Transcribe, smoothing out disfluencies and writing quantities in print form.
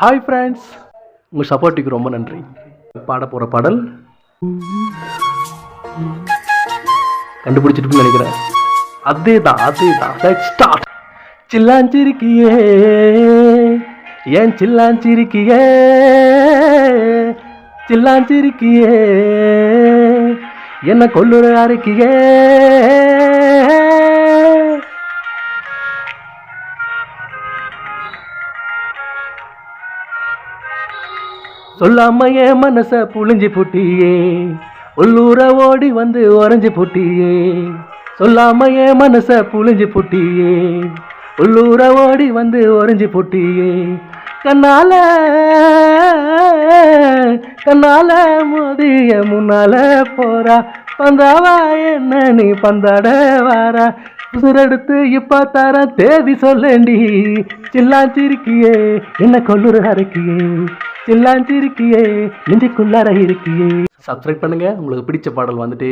Hi friends, உங்கள் சப்போர்ட்டுக்கு ரொம்ப நன்றி. பாட போகிற பாடல் கண்டுபிடிச்சிட்டுன்னு நினைக்கிறேன். அதே தான். Let's start. சில்லாஞ்சிருக்கியே ஏன் சில்லாஞ்சிருக்கியே, சில்லாஞ்சிருக்கியே என்ன கொல்லுற அரைக்கியே, சொல்லாம என் மனச புழிஞ்சு புட்டியே, உள்ளூர ஓடி வந்து உறைஞ்சு புட்டியே. சொல்லாம என் மனச புழிஞ்சு புட்டியே, உள்ளூர ஓடி வந்து உறைஞ்சு புட்டியே. கண்ணால கண்ணால மோதிய முன்னால போறா, பந்தாவா என்ன நீ பந்தாட வாரா, உசுரெடுத்து இப்ப தர தேதி சொல்லேண்டி. சில்லாஞ்சிருக்கியே என்ன கொல்லுற அரைக்கியே, சில்லாஞ்சிருக்கியே நெஞ்சுக்குள்ளார இருக்கியே. சப்ஸ்கிரைப் பண்ணுங்க. உங்களுக்கு பிடிச்ச பாடல் வந்துட்டே